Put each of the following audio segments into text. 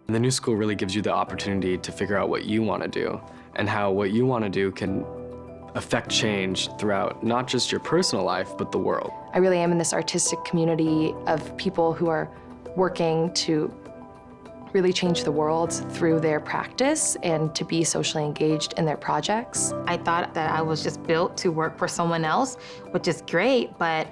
The new school really gives you the opportunity to figure out what you want to do and how what you want to do can affect change throughout not just your personal life, but the world. I really am in this artistic community of people who are working to really change the world through their practice and to be socially engaged in their projects. I thought that I was just built to work for someone else, which is great, but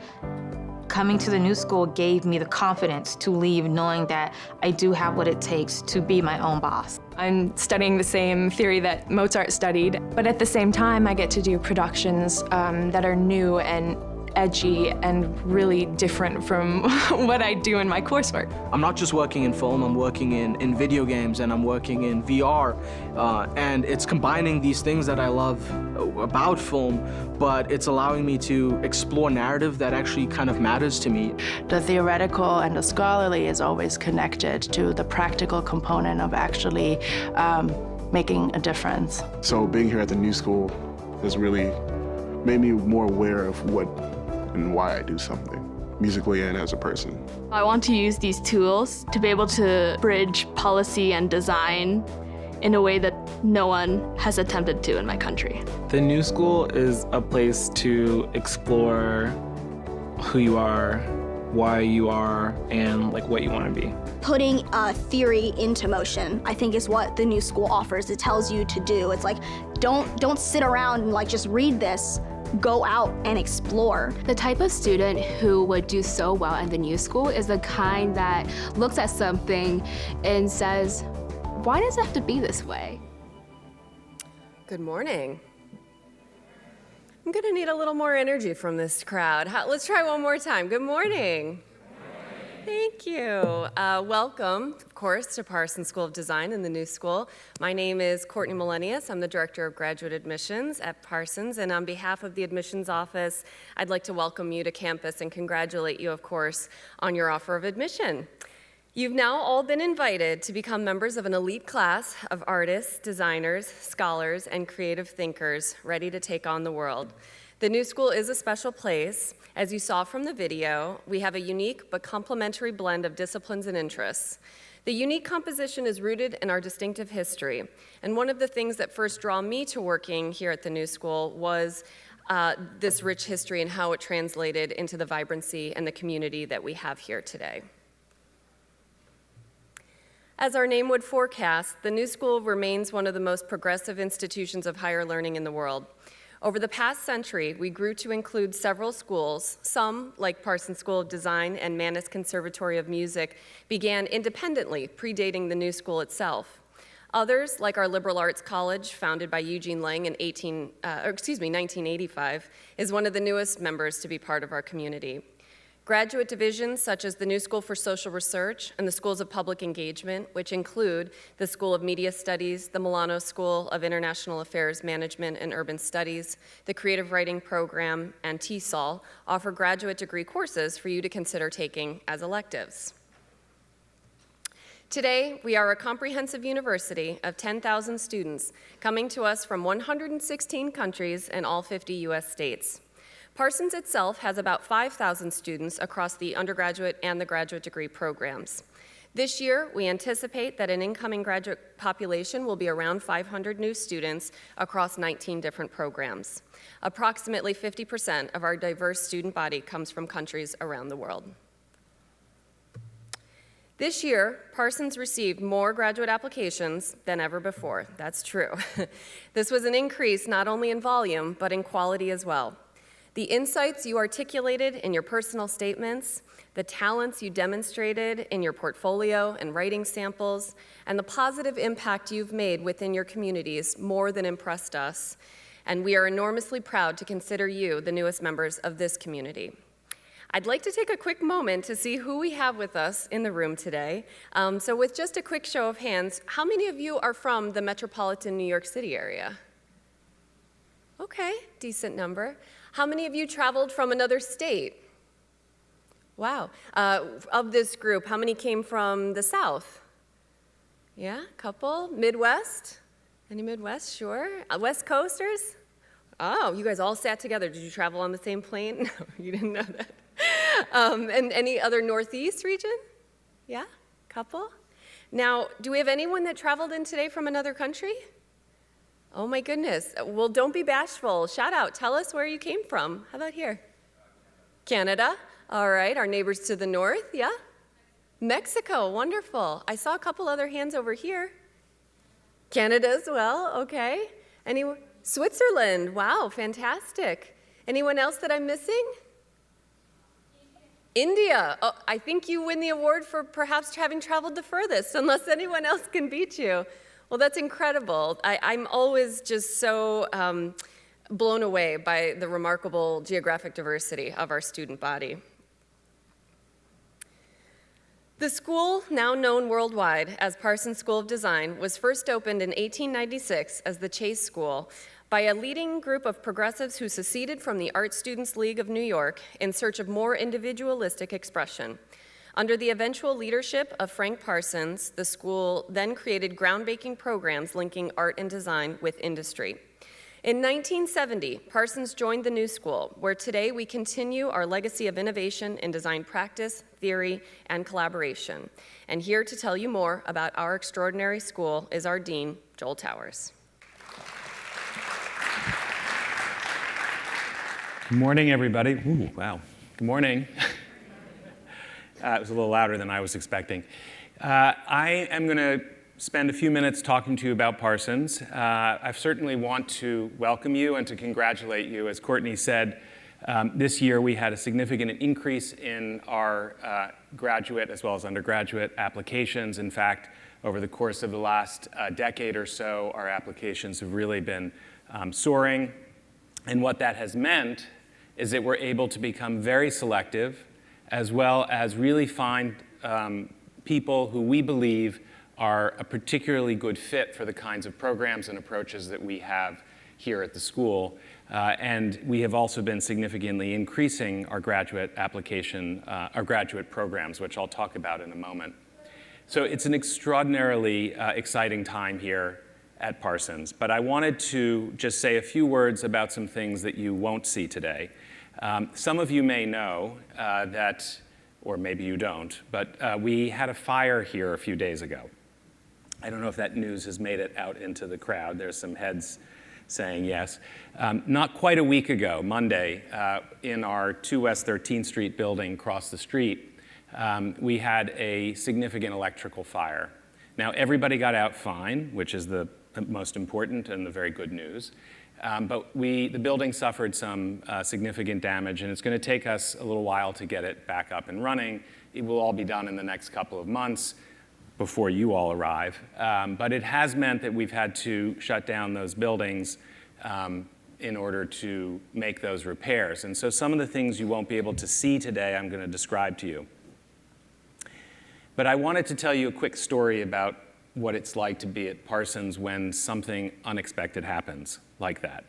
coming to the new school gave me the confidence to leave knowing that I do have what it takes to be my own boss. I'm studying the same theory that Mozart studied, but at the same time I get to do productions that are new and edgy and really different from what I do in my coursework. I'm not just working in film, I'm working in video games, and I'm working in VR, and it's combining these things that I love about film, but it's allowing me to explore narrative that actually kind of matters to me. The theoretical and the scholarly is always connected to the practical component of actually making a difference. So being here at the new school has really made me more aware of what and why I do something, musically and as a person. I want to use these tools to be able to bridge policy and design in a way that no one has attempted to in my country. The new school is a place to explore who you are, why you are, and what you want to be. Putting theory into motion, I think, is what the new school offers. It tells you to do. It's like, don't sit around and just read this. Go out and explore. The type of student who would do so well in the new school is the kind that looks at something and says, why does it have to be this way? Good morning. I'm gonna need a little more energy from this crowd. Let's try one more time. Good morning. Thank you. Welcome, of course, to Parsons School of Design and the new school. My name is Courtney Malenius. I'm the Director of Graduate Admissions at Parsons, and on behalf of the admissions office, I'd like to welcome you to campus and congratulate you, of course, on your offer of admission. You've now all been invited to become members of an elite class of artists, designers, scholars, and creative thinkers ready to take on the world. The new school is a special place. As you saw from the video, we have a unique but complementary blend of disciplines and interests. The unique composition is rooted in our distinctive history, and one of the things that first drew me to working here at the new school was this rich history and how it translated into the vibrancy and the community that we have here today. As our name would forecast, the new school remains one of the most progressive institutions of higher learning in the world. Over the past century, we grew to include several schools. Some, like Parsons School of Design and Mannes Conservatory of Music, began independently, predating the new school itself. Others, like our liberal arts college, founded by Eugene Lang in 1985, is one of the newest members to be part of our community. Graduate divisions such as the New School for Social Research and the Schools of Public Engagement, which include the School of Media Studies, the Milano School of International Affairs Management and Urban Studies, the Creative Writing Program, and TESOL, offer graduate degree courses for you to consider taking as electives. Today, we are a comprehensive university of 10,000 students coming to us from 116 countries and all 50 US states. Parsons itself has about 5,000 students across the undergraduate and the graduate degree programs. This year, we anticipate that an incoming graduate population will be around 500 new students across 19 different programs. Approximately 50% of our diverse student body comes from countries around the world. This year, Parsons received more graduate applications than ever before. That's true. This was an increase not only in volume, but in quality as well. The insights you articulated in your personal statements, the talents you demonstrated in your portfolio and writing samples, and the positive impact you've made within your communities more than impressed us. And we are enormously proud to consider you the newest members of this community. I'd like to take a quick moment to see who we have with us in the room today. So with just a quick show of hands, how many of you are from the metropolitan New York City area? Okay, decent number. How many of you traveled from another state? Wow. Of this group, how many came from the South? Yeah, a couple. Midwest? Any Midwest? Sure. West Coasters? Oh, you guys all sat together. Did you travel on the same plane? No, you didn't know that. And any other Northeast region? Yeah, couple. Now, do we have anyone that traveled in today from another country? Oh my goodness. Well, don't be bashful. Shout out. Tell us where you came from. How about here? Canada. All right. Our neighbors to the north. Yeah? Mexico. Wonderful. I saw a couple other hands over here. Canada as well. Okay. Anyone? Switzerland. Wow. Fantastic. Anyone else that I'm missing? India. Oh, I think you win the award for perhaps having traveled the furthest, unless anyone else can beat you. Well, that's incredible. I'm always just so blown away by the remarkable geographic diversity of our student body. The school, now known worldwide as Parsons School of Design, was first opened in 1896 as the Chase School by a leading group of progressives who seceded from the Art Students League of New York in search of more individualistic expression. Under the eventual leadership of Frank Parsons, the school then created groundbreaking programs linking art and design with industry. In 1970, Parsons joined the New School, where today we continue our legacy of innovation in design practice, theory, and collaboration. And here to tell you more about our extraordinary school is our dean, Joel Towers. Good morning, everybody. Ooh, wow. Good morning. It was a little louder than I was expecting. I am going to spend a few minutes talking to you about Parsons. I certainly want to welcome you and to congratulate you. As Courtney said, this year we had a significant increase in our graduate as well as undergraduate applications. In fact, over the course of the last decade or so, our applications have really been soaring. And what that has meant is that we're able to become very selective, as well as really find people who we believe are a particularly good fit for the kinds of programs and approaches that we have here at the school. And we have also been significantly increasing our graduate application, our graduate programs, which I'll talk about in a moment. So it's an extraordinarily exciting time here at Parsons, but I wanted to just say a few words about some things that you won't see today. Some of you may know that, or maybe you don't, but we had a fire here a few days ago. I don't know if that news has made it out into the crowd. There's some heads saying yes. Not quite a week ago, Monday, in our 2 West 13th Street building across the street, we had a significant electrical fire. Now, everybody got out fine, which is the most important and the very good news. But the building suffered some significant damage, and it's going to take us a little while to get it back up and running. It will all be done in the next couple of months before you all arrive. But it has meant that we've had to shut down those buildings in order to make those repairs. And so some of the things you won't be able to see today, I'm going to describe to you. But I wanted to tell you a quick story about what it's like to be at Parsons when something unexpected happens like that.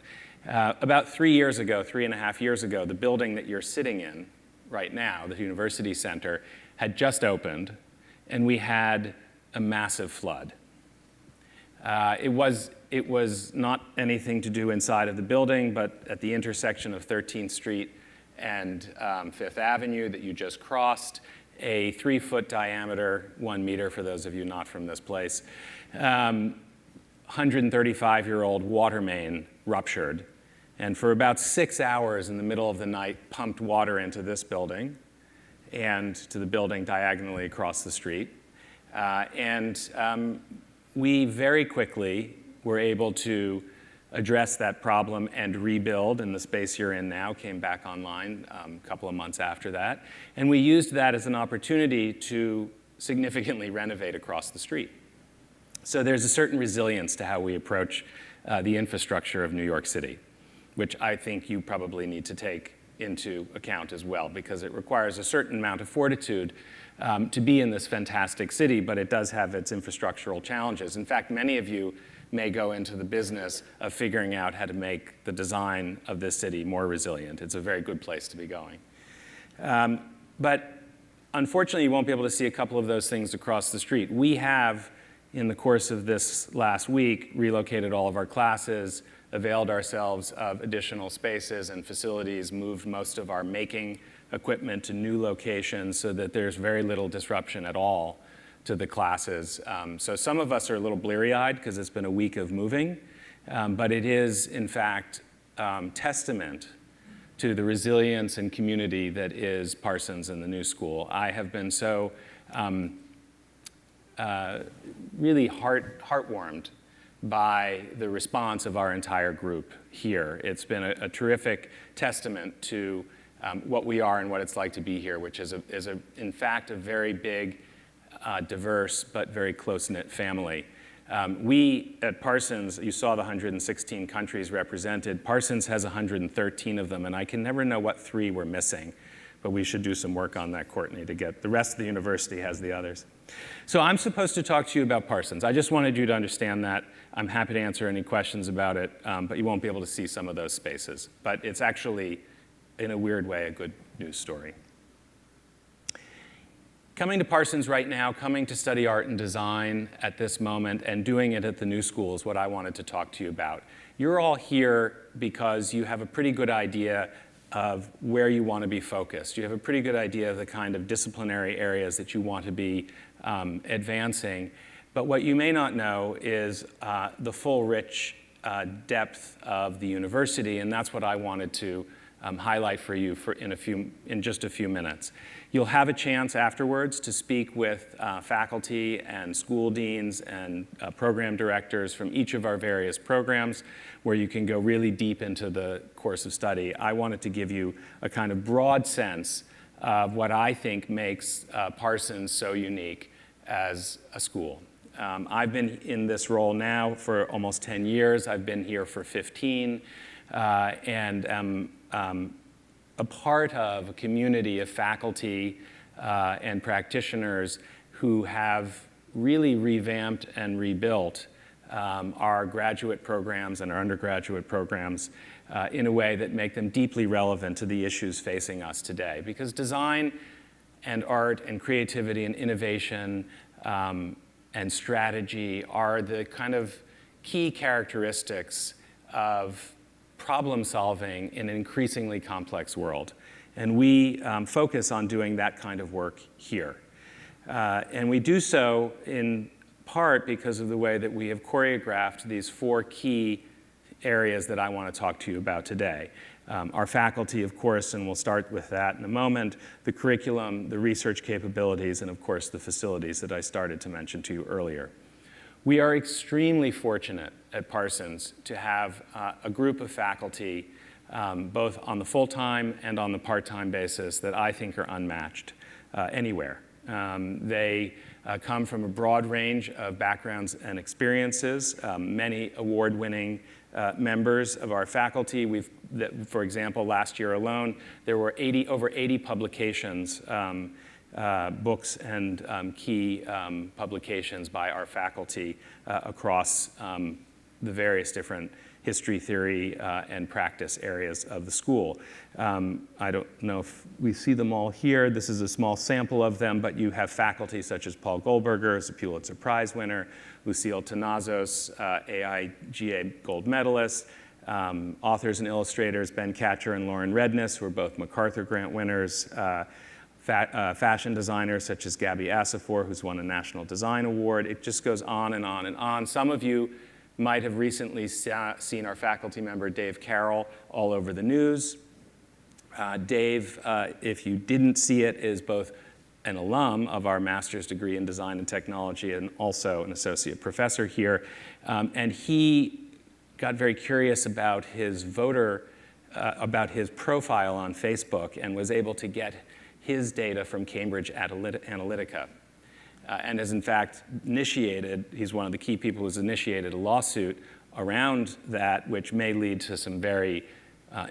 About 3.5 years ago, the building that you're sitting in right now, the University Center, had just opened, and we had a massive flood. It was not anything to do inside of the building, but at the intersection of 13th Street and 5th Avenue that you just crossed, a 3-foot diameter, 1 meter for those of you not from this place, 135-year-old water main ruptured, and for about 6 hours in the middle of the night pumped water into this building and to the building diagonally across the street. We very quickly were able to address that problem and rebuild, and the space you're in now came back online a couple of months after that. And we used that as an opportunity to significantly renovate across the street. So there's a certain resilience to how we approach the infrastructure of New York City, which I think you probably need to take into account as well, because it requires a certain amount of fortitude to be in this fantastic city, but it does have its infrastructural challenges. In fact, many of you may go into the business of figuring out how to make the design of this city more resilient. It's a very good place to be going. But unfortunately, you won't be able to see a couple of those things across the street. We have, in the course of this last week, relocated all of our classes, availed ourselves of additional spaces and facilities, moved most of our making equipment to new locations so that there's very little disruption at all to the classes. So some of us are a little bleary-eyed because it's been a week of moving, but it is, in fact, testament to the resilience and community that is Parsons and the New School. I have been so really heartwarmed by the response of our entire group here. It's been a terrific testament to what we are and what it's like to be here, which is in fact a very big, diverse, but very close-knit family. We at Parsons, you saw the 116 countries represented. Parsons has 113 of them, and I can never know what 3 we're missing, but we should do some work on that, Courtney, to get the rest of the university has the others. So I'm supposed to talk to you about Parsons. I just wanted you to understand that. I'm happy to answer any questions about it, but you won't be able to see some of those spaces. But it's actually, in a weird way, a good news story. Coming to Parsons right now, coming to study art and design at this moment, and doing it at the New School is what I wanted to talk to you about. You're all here because you have a pretty good idea of where you want to be focused. You have a pretty good idea of the kind of disciplinary areas that you want to be advancing. But what you may not know is the full, rich depth of the university, and that's what I wanted to highlight for you in just a few minutes. You'll have a chance afterwards to speak with faculty and school deans and program directors from each of our various programs, where you can go really deep into the course of study. I wanted to give you a kind of broad sense of what I think makes Parsons so unique as a school. I've been in this role now for almost 10 years. I've been here for 15, and am a part of a community of faculty and practitioners who have really revamped and rebuilt our graduate programs and our undergraduate programs in a way that make them deeply relevant to the issues facing us today. Because design and art and creativity and innovation and strategy are the kind of key characteristics of problem solving in an increasingly complex world. And we focus on doing that kind of work here. And we do so in part because of the way that we have choreographed these 4 key areas that I want to talk to you about today. Our faculty, of course, and we'll start with that in a moment, the curriculum, the research capabilities, and of course the facilities that I started to mention to you earlier. We are extremely fortunate at Parsons to have a group of faculty, both on the full-time and on the part-time basis, that I think are unmatched anywhere. They come from a broad range of backgrounds and experiences, many award-winning members of our faculty. For example, last year alone, there were over 80 publications, books and key publications by our faculty across the various different history, theory, and practice areas of the school. I don't know if we see them all here. This is a small sample of them, but you have faculty such as Paul Goldberger, who's a Pulitzer Prize winner, Lucille Tenazos, AIGA gold medalist, authors and illustrators Ben Katcher and Lauren Redness, who are both MacArthur Grant winners, fashion designers such as Gabby Asafor, who's won a National Design Award. It just goes on and on and on. Some of you might have recently seen our faculty member, Dave Carroll, all over the news. Dave, if you didn't see it, is both an alum of our master's degree in design and technology and also an associate professor here. And he got very curious about his about his profile on Facebook and was able to get his data from Cambridge Analytica. And has in fact initiated, he's one of the key people who's initiated a lawsuit around that, which may lead to some very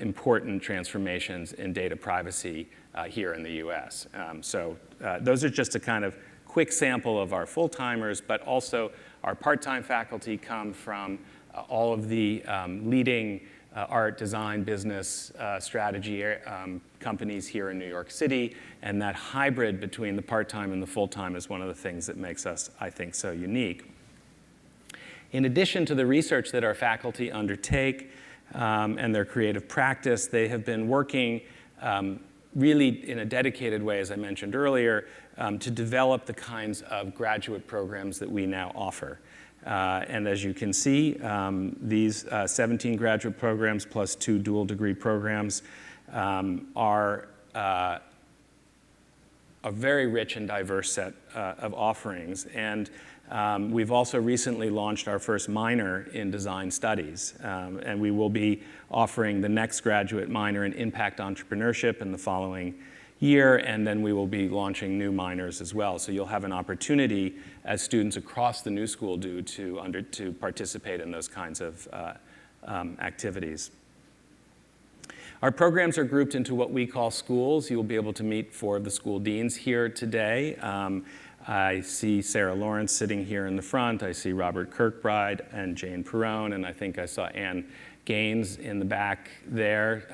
important transformations in data privacy here in the US. So those are just a kind of quick sample of our full-timers, but also our part-time faculty come from all of the leading art, design, business, strategy companies here in New York City, and that hybrid between the part-time and the full-time is one of the things that makes us, I think, so unique. In addition to the research that our faculty undertake and their creative practice, they have been working really in a dedicated way, as I mentioned earlier, to develop the kinds of graduate programs that we now offer. And as you can see, these 17 graduate programs plus 2 dual degree programs are a very rich and diverse set of offerings. And we've also recently launched our first minor in design studies. And we will be offering the next graduate minor in impact entrepreneurship in the following year, and then we will be launching new minors as well. So you'll have an opportunity, as students across the New School do, to participate in those kinds of activities. Our programs are grouped into what we call schools. You will be able to meet 4 of the school deans here today. I see Sarah Lawrence sitting here in the front. I see Robert Kirkbride and Jane Perrone, and I think I saw Ann Gaines in the back there,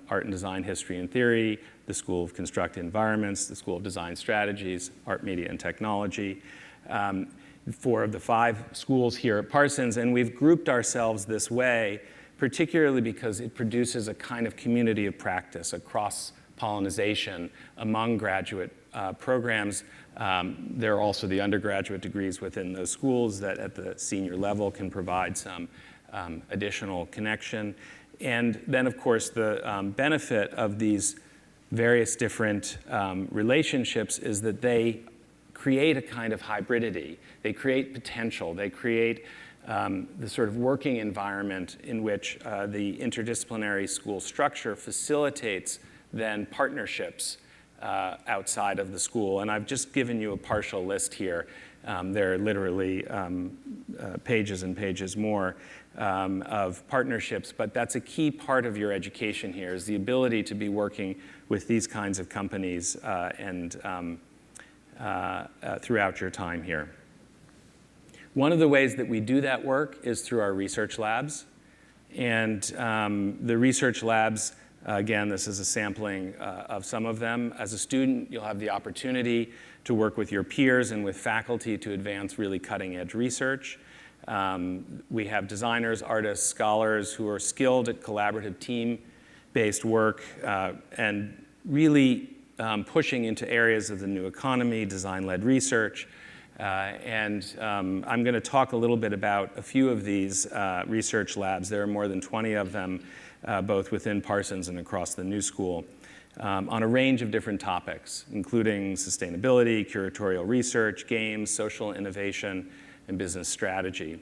Art and Design History and Theory, the School of Constructed Environments, the School of Design Strategies, Art, Media, and Technology. 4 of the 5 schools here at Parsons, and we've grouped ourselves this way particularly because it produces a kind of community of practice, a cross-pollination among graduate programs. There are also the undergraduate degrees within those schools that at the senior level can provide some additional connection. And then, of course, the benefit of these various different relationships is that they create a kind of hybridity. They create potential. They create the sort of working environment in which the interdisciplinary school structure facilitates then partnerships outside of the school. And I've just given you a partial list here. There are literally pages and pages more of partnerships, but that's a key part of your education here, is the ability to be working with these kinds of companies and throughout your time here. One of the ways that we do that work is through our research labs. And the research labs, again, this is a sampling of some of them. As a student, you'll have the opportunity to work with your peers and with faculty to advance really cutting-edge research. We have designers, artists, scholars who are skilled at collaborative team-based work and really pushing into areas of the new economy, design-led research. I'm going to talk a little bit about a few of these research labs. There are more than 20 of them, both within Parsons and across the New School, on a range of different topics, including sustainability, curatorial research, games, social innovation, and business strategy.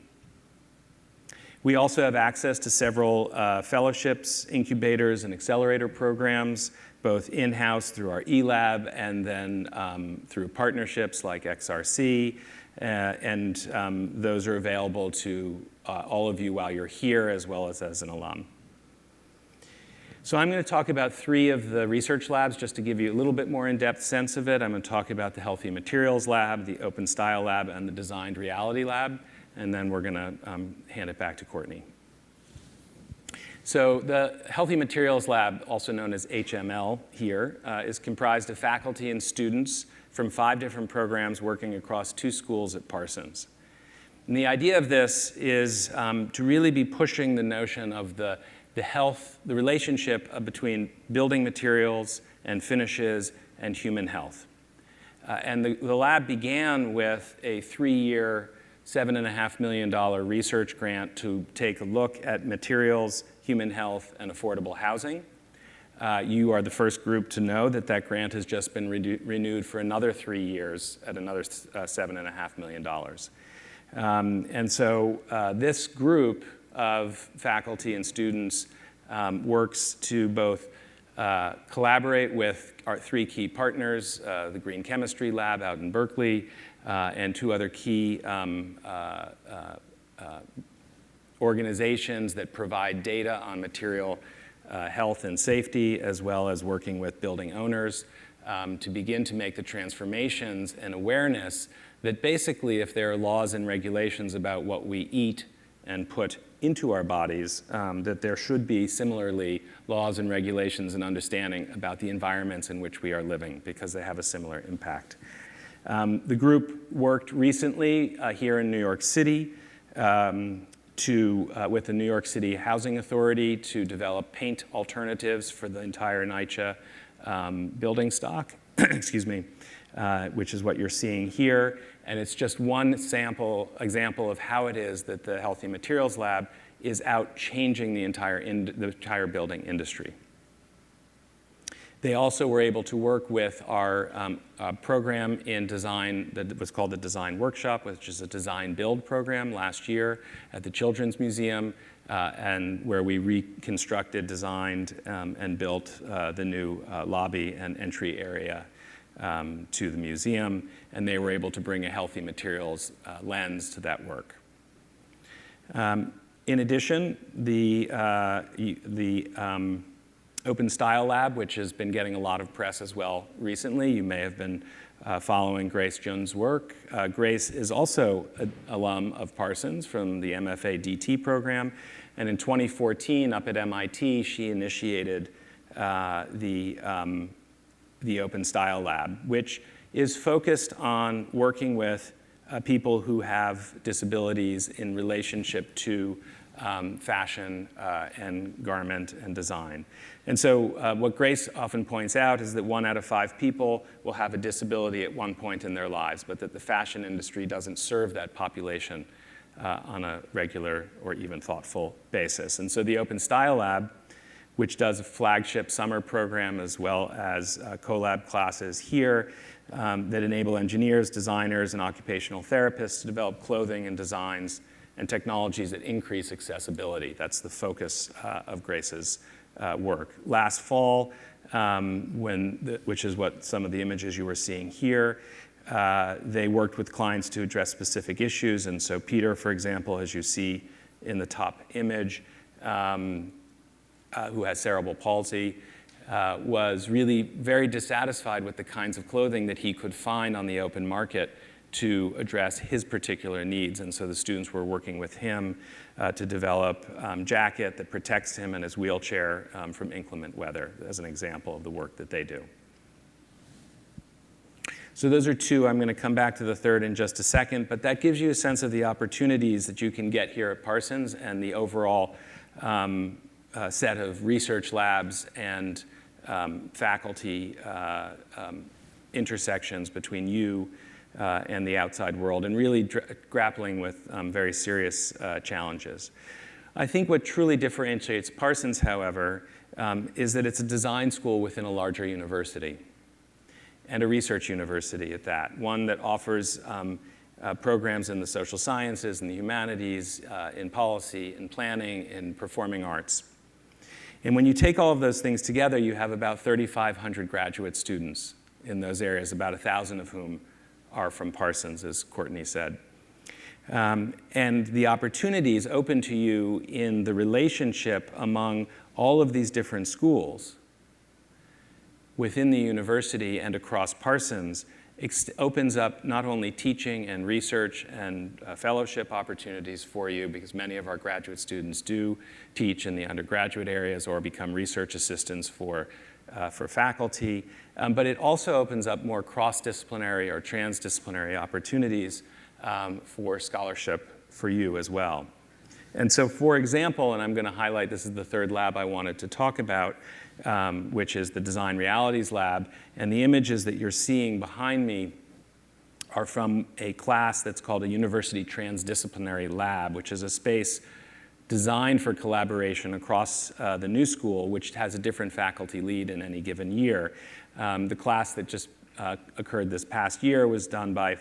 We also have access to several fellowships, incubators, and accelerator programs, both in-house through our eLab and then through partnerships like XRC. Those are available to all of you while you're here, as well as an alum. So I'm going to talk about 3 of the research labs just to give you a little bit more in-depth sense of it. I'm going to talk about the Healthy Materials Lab, the Open Style Lab, and the Designed Reality Lab. And then we're going to hand it back to Courtney. So the Healthy Materials Lab, also known as HML here, is comprised of faculty and students from 5 different programs working across 2 schools at Parsons. And the idea of this is to really be pushing the notion of the relationship between building materials and finishes and human health. And the lab began with a 3-year, $7.5 million research grant to take a look at materials, human health, and affordable housing. You are the first group to know that that grant has just been renewed for another 3 years at another $7.5 million. And so this group of faculty and students works to both collaborate with our 3 key partners, the Green Chemistry Lab out in Berkeley, and 2 other key organizations that provide data on material health and safety, as well as working with building owners to begin to make the transformations and awareness that basically if there are laws and regulations about what we eat and put into our bodies, that there should be similarly laws and regulations and understanding about the environments in which we are living, because they have a similar impact. The group worked recently here in New York City with the New York City Housing Authority to develop paint alternatives for the entire NYCHA building stock, excuse me, which is what you're seeing here. And it's just one example of how it is that the Healthy Materials Lab is out changing the entire building industry. They also were able to work with our program in design that was called the Design Workshop, which is a design build program last year at the Children's Museum, and where we reconstructed, designed, and built the new lobby and entry area to the museum. And they were able to bring a healthy materials lens to that work. In addition, the Open Style Lab, which has been getting a lot of press as well recently. You may have been following Grace Jones' work. Grace is also an alum of Parsons from the MFA DT program. And in 2014, up at MIT, she initiated the Open Style Lab, which is focused on working with people who have disabilities in relationship to fashion and garment and design. And so what Grace often points out is that 1 out of 5 people will have a disability at one point in their lives, but that the fashion industry doesn't serve that population on a regular or even thoughtful basis. And so the Open Style Lab, which does a flagship summer program as well as collab classes here that enable engineers, designers, and occupational therapists to develop clothing and designs and technologies that increase accessibility. That's the focus of Grace's work. Last fall, which is what some of the images you were seeing here, they worked with clients to address specific issues. And so Peter, for example, as you see in the top image, who has cerebral palsy, was really very dissatisfied with the kinds of clothing that he could find on the open market to address his particular needs. And so the students were working with him to develop a jacket that protects him and his wheelchair from inclement weather, as an example of the work that they do. So those are two. I'm going to come back to the third in just a second, but that gives you a sense of the opportunities that you can get here at Parsons and the overall set of research labs and faculty intersections between you and the outside world, and really grappling with very serious challenges. I think what truly differentiates Parsons, however, is that it's a design school within a larger university, and a research university at that, one that offers programs in the social sciences and the humanities, in policy, in planning, in performing arts. And when you take all of those things together, you have about 3,500 graduate students in those areas, about 1,000 of whom are from Parsons, as Courtney said. And the opportunities open to you in the relationship among all of these different schools within the university and across Parsons opens up not only teaching and research and fellowship opportunities for you, because many of our graduate students do teach in the undergraduate areas or become research assistants for faculty, but it also opens up more cross-disciplinary or transdisciplinary opportunities for scholarship for you as well. And so, for example, and I'm going to highlight, this is the third lab I wanted to talk about, which is the Design Realities Lab. And the images that you're seeing behind me are from a class that's called a University Transdisciplinary Lab, which is a space designed for collaboration across the new school, which has a different faculty lead in any given year. The class that just occurred this past year was done by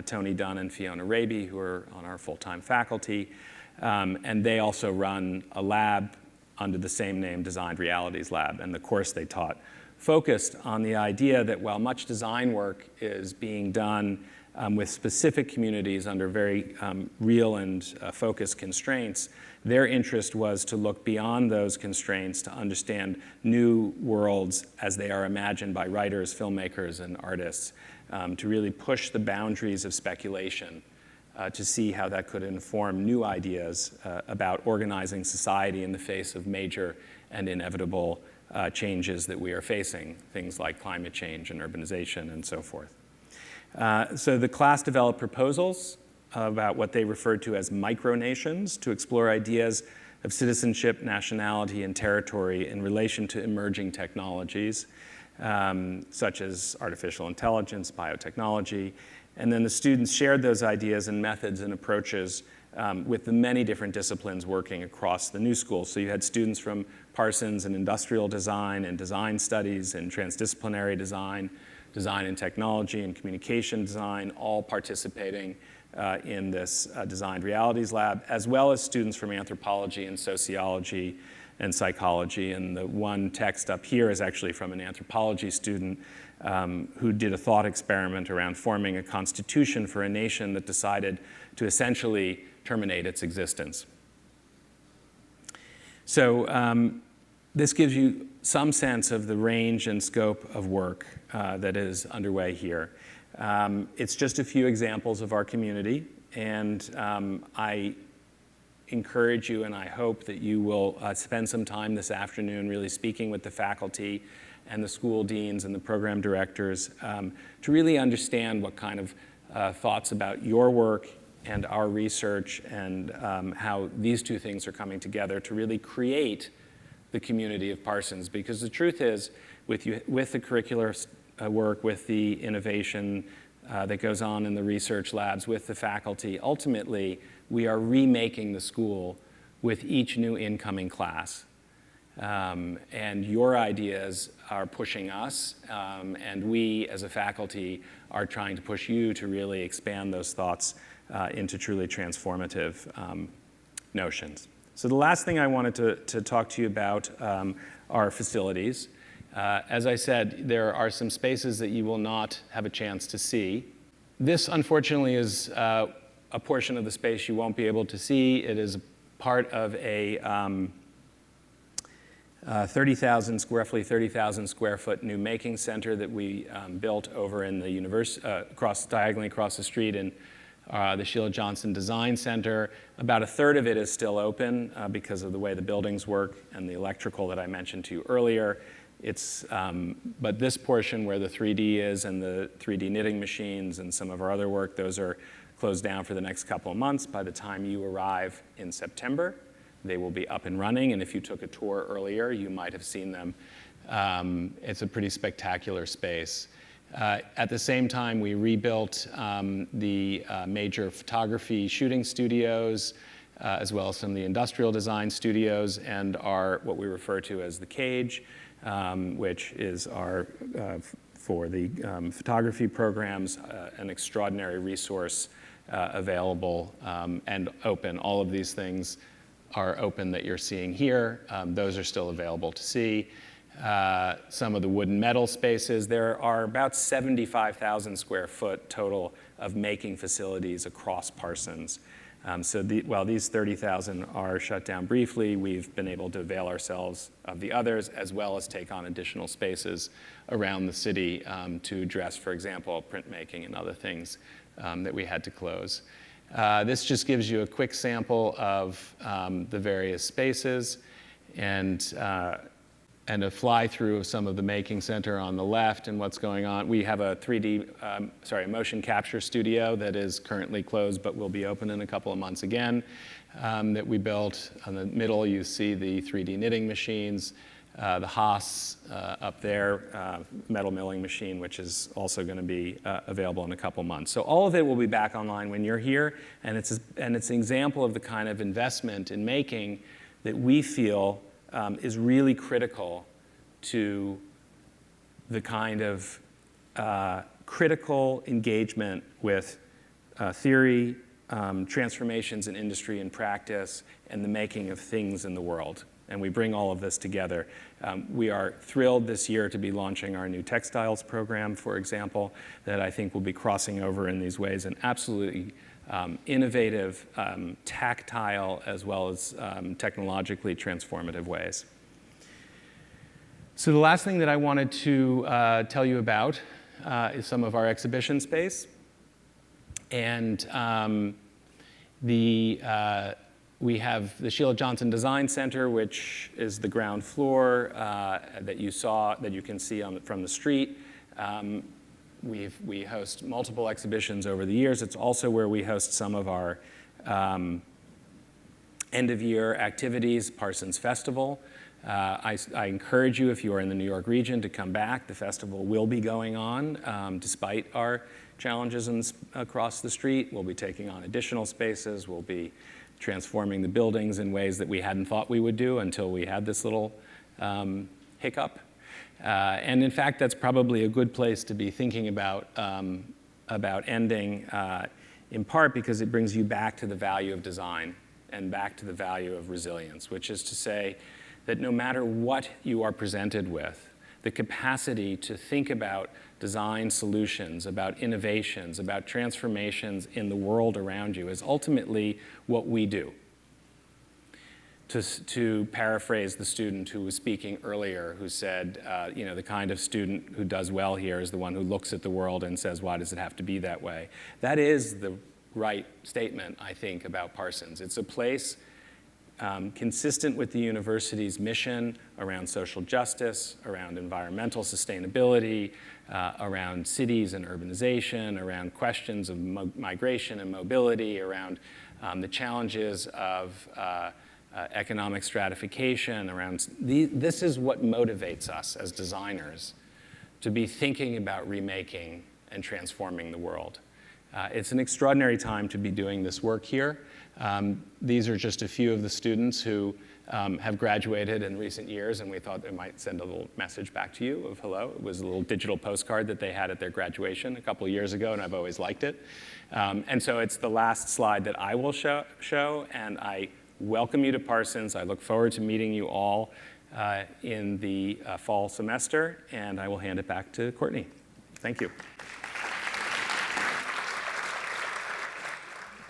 Tony Dunn and Fiona Raby, who are on our full-time faculty. And they also run a lab under the same name, Design Realities Lab. And the course they taught focused on the idea that while much design work is being done with specific communities under very real and focused constraints, their interest was to look beyond those constraints to understand new worlds as they are imagined by writers, filmmakers, and artists, to really push the boundaries of speculation to see how that could inform new ideas about organizing society in the face of major and inevitable changes that we are facing, things like climate change and urbanization and so forth. So the class developed proposals about what they referred to as micronations to explore ideas of citizenship, nationality, and territory in relation to emerging technologies. such as artificial intelligence, biotechnology. And then the students shared those ideas and methods and approaches with the many different disciplines working across the new school. So you had students from Parsons in industrial design and design studies and transdisciplinary design, design and technology and communication design, all participating in this Designed Realities Lab, as well as students from anthropology and sociology and psychology. And the one text up here is actually from an anthropology student who did a thought experiment around forming a constitution for a nation that decided to essentially terminate its existence. So this gives you some sense of the range and scope of work that is underway here. It's just a few examples of our community, and I encourage you and I hope that you will spend some time this afternoon really speaking with the faculty and the school deans and the program directors to really understand what kind of thoughts about your work and our research and how these two things are coming together to really create the community of Parsons. Because the truth is, with the curricular work, with the innovation that goes on in the research labs, with the faculty, ultimately, we are remaking the school with each new incoming class. And your ideas are pushing us, and we as a faculty are trying to push you to really expand those thoughts into truly transformative notions. So the last thing I wanted to talk to you about are facilities. As I said, there are some spaces that you will not have a chance to see. This, unfortunately, is a portion of the space you won't be able to see. It is part of a roughly 30,000 square foot new making center that we built over in the diagonally across the street in the Sheila Johnson Design Center. About a third of it is still open because of the way the buildings work and the electrical that I mentioned to you earlier. But this portion where the 3D is and the 3D knitting machines and some of our other work, those are closed down for the next couple of months. By the time you arrive in September, they will be up and running. And if you took a tour earlier, you might have seen them. It's a pretty spectacular space. At the same time, we rebuilt the major photography shooting studios, as well as some of the industrial design studios, and what we refer to as the Cage, which is our, for the photography programs, an extraordinary resource available and open. All of these things are open that you're seeing here. Those are still available to see. Some of the wood and metal spaces, there are about 75,000 square foot total of making facilities across Parsons. While these 30,000 are shut down briefly, we've been able to avail ourselves of the others, as well as take on additional spaces around the city to address, for example, printmaking and other things that we had to close. This just gives you a quick sample of the various spaces and a fly-through of some of the making center on the left and what's going on. We have a motion capture studio that is currently closed but will be open in a couple of months again that we built. In the middle, you see the 3D knitting machines, the Haas up there, metal milling machine, which is also going to be available in a couple months. So all of it will be back online when you're here, and it's an example of the kind of investment in making that we feel is really critical to the kind of critical engagement with theory, transformations in industry and practice, and the making of things in the world. And we bring all of this together. We are thrilled this year to be launching our new textiles program, for example, that I think will be crossing over in these ways in absolutely innovative, tactile, as well as technologically transformative ways. So the last thing that I wanted to tell you about is some of our exhibition space. And we have the Sheila Johnson Design Center, which is the ground floor that you can see from the street. We host multiple exhibitions over the years. It's also where we host some of our end-of-year activities, Parsons Festival, I encourage you, if you are in the New York region, to come back. The festival will be going on despite our challenges across the street. We'll be taking on additional spaces. We'll be transforming the buildings in ways that we hadn't thought we would do until we had this little hiccup. And in fact, that's probably a good place to be thinking about ending, in part because it brings you back to the value of design and back to the value of resilience, which is to say that no matter what you are presented with, the capacity to think about design solutions, about innovations, about transformations in the world around you is ultimately what we do. To paraphrase the student who was speaking earlier, who said, the kind of student who does well here is the one who looks at the world and says, why does it have to be that way? That is the right statement, I think, about Parsons. It's a place consistent with the university's mission around social justice, around environmental sustainability, around cities and urbanization, around questions of migration and mobility, around the challenges of economic stratification, around this is what motivates us as designers to be thinking about remaking and transforming the world. It's an extraordinary time to be doing this work here. These are just a few of the students who have graduated in recent years, and we thought they might send a little message back to you of hello. It was a little digital postcard that they had at their graduation a couple of years ago, and I've always liked it. And so it's the last slide that I will show, and I welcome you to Parsons. I look forward to meeting you all in the fall semester, and I will hand it back to Courtney. Thank you.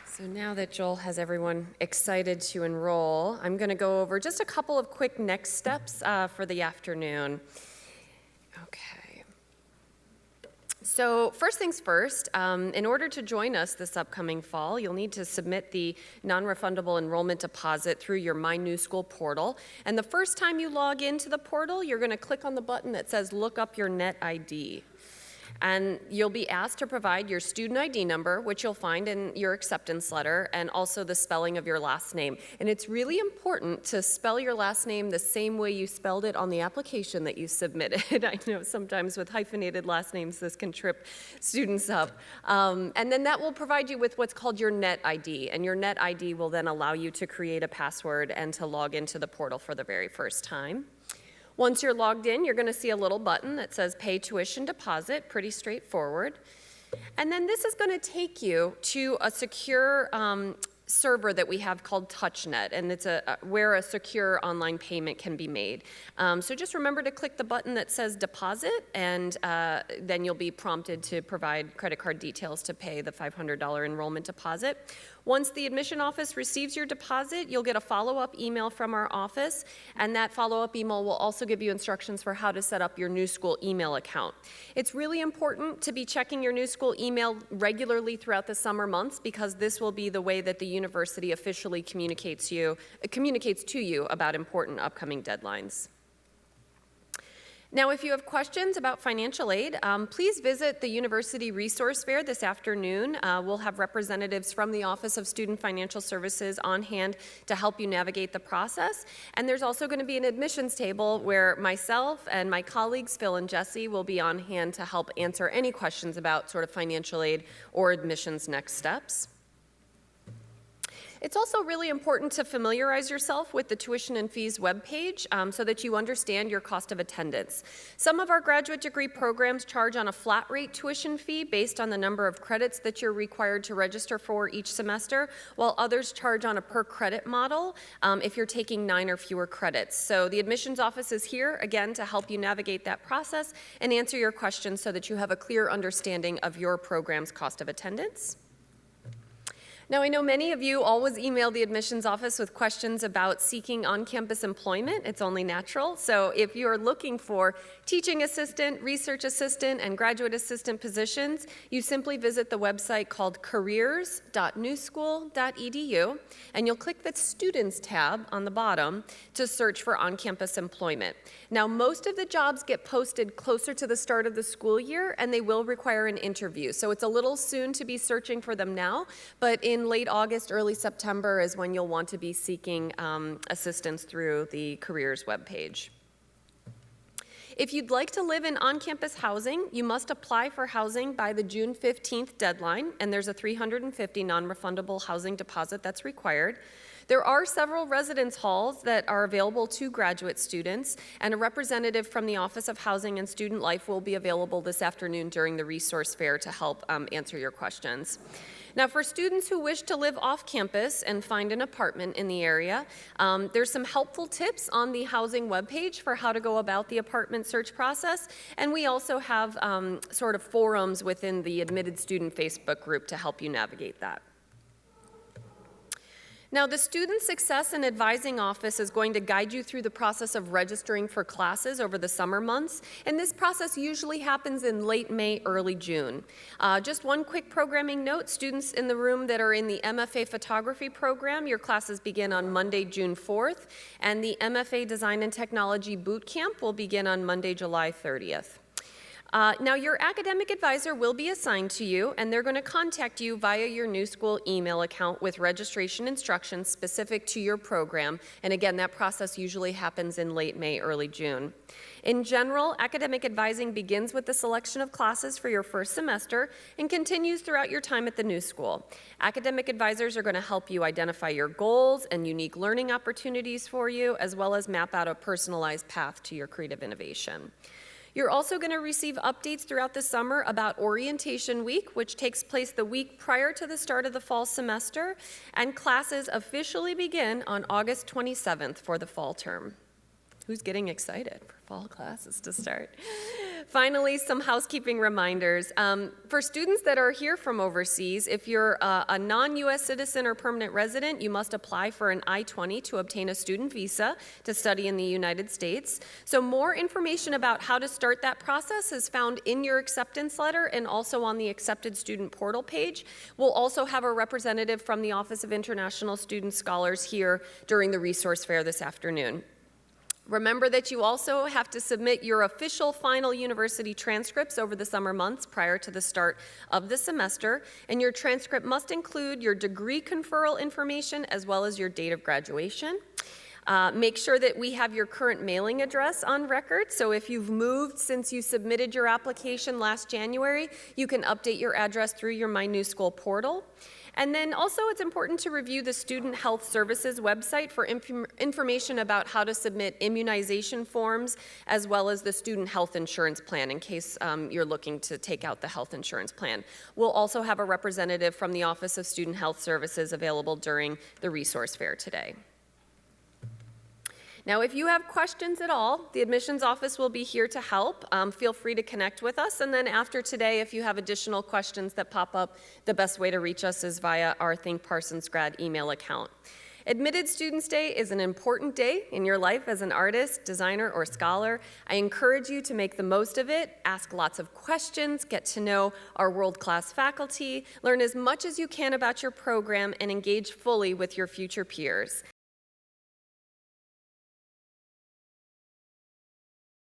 So now that Joel has everyone excited to enroll, I'm going to go over just a couple of quick next steps for the afternoon. Okay. So first things first, in order to join us this upcoming fall, you'll need to submit the non-refundable enrollment deposit through your My New School portal. And the first time you log into the portal, you're going to click on the button that says Look Up Your Net ID. And you'll be asked to provide your student ID number, which you'll find in your acceptance letter, and also the spelling of your last name. And it's really important to spell your last name the same way you spelled it on the application that you submitted. I know sometimes with hyphenated last names, this can trip students up. And then that will provide you with what's called your Net ID. And your Net ID will then allow you to create a password and to log into the portal for the very first time. Once you're logged in, you're going to see a little button that says Pay Tuition Deposit, pretty straightforward. And then this is going to take you to a secure server that we have called TouchNet, and it's where a secure online payment can be made. So just remember to click the button that says Deposit, and then you'll be prompted to provide credit card details to pay the $500 enrollment deposit. Once the admission office receives your deposit, you'll get a follow-up email from our office, and that follow-up email will also give you instructions for how to set up your New School email account. It's really important to be checking your New School email regularly throughout the summer months, because this will be the way that the university officially communicates to you about important upcoming deadlines. Now, if you have questions about financial aid, please visit the University Resource Fair this afternoon. We'll have representatives from the Office of Student Financial Services on hand to help you navigate the process. And there's also going to be an admissions table where myself and my colleagues, Phil and Jesse, will be on hand to help answer any questions about sort of financial aid or admissions next steps. It's also really important to familiarize yourself with the tuition and fees webpage so that you understand your cost of attendance. Some of our graduate degree programs charge on a flat rate tuition fee based on the number of credits that you're required to register for each semester, while others charge on a per credit model if you're taking 9 or fewer credits. So the admissions office is here, again, to help you navigate that process and answer your questions so that you have a clear understanding of your program's cost of attendance. Now, I know many of you always email the admissions office with questions about seeking on-campus employment. It's only natural. So if you're looking for teaching assistant, research assistant, and graduate assistant positions, you simply visit the website called careers.newschool.edu, and you'll click the Students tab on the bottom to search for on-campus employment. Now, most of the jobs get posted closer to the start of the school year, and they will require an interview. So it's a little soon to be searching for them now, but in in late August, early September is when you'll want to be seeking assistance through the careers webpage. If you'd like to live in on-campus housing, you must apply for housing by the June 15th deadline, and there's a $350 non-refundable housing deposit that's required. There are several residence halls that are available to graduate students, and a representative from the Office of Housing and Student Life will be available this afternoon during the resource fair to help answer your questions. Now, for students who wish to live off campus and find an apartment in the area, there's some helpful tips on the housing webpage for how to go about the apartment search process. And we also have sort of forums within the admitted student Facebook group to help you navigate that. Now, the Student Success and Advising Office is going to guide you through the process of registering for classes over the summer months, and this process usually happens in late May, early June. Just one quick programming note, students in the room that are in the MFA Photography program, your classes begin on Monday, June 4th, and the MFA Design and Technology Boot Camp will begin on Monday, July 30th. Now, your academic advisor will be assigned to you, and they're going to contact you via your New School email account with registration instructions specific to your program. And again, that process usually happens in late May, early June. In general, academic advising begins with the selection of classes for your first semester and continues throughout your time at the New School. Academic advisors are going to help you identify your goals and unique learning opportunities for you, as well as map out a personalized path to your creative innovation. You're also going to receive updates throughout the summer about Orientation Week, which takes place the week prior to the start of the fall semester, and classes officially begin on August 27th for the fall term. Who's getting excited for fall classes to start? Finally, some housekeeping reminders. For students that are here from overseas, if you're a non-U.S. citizen or permanent resident, you must apply for an I-20 to obtain a student visa to study in the United States. So more information about how to start that process is found in your acceptance letter and also on the Accepted Student Portal page. We'll also have a representative from the Office of International Student Scholars here during the resource fair this afternoon. Remember that you also have to submit your official final university transcripts over the summer months prior to the start of the semester, and your transcript must include your degree conferral information as well as your date of graduation. Make sure that we have your current mailing address on record, so if you've moved since you submitted your application last January, you can update your address through your My New School portal. And then also it's important to review the Student Health Services website for information about how to submit immunization forms as well as the student health insurance plan in case you're looking to take out the health insurance plan. We'll also have a representative from the Office of Student Health Services available during the resource fair today. Now, if you have questions at all, the admissions office will be here to help. Feel free to connect with us. And then after today, if you have additional questions that pop up, the best way to reach us is via our Think Parsons Grad email account. Admitted Students Day is an important day in your life as an artist, designer, or scholar. I encourage you to make the most of it, ask lots of questions, get to know our world-class faculty, learn as much as you can about your program, and engage fully with your future peers.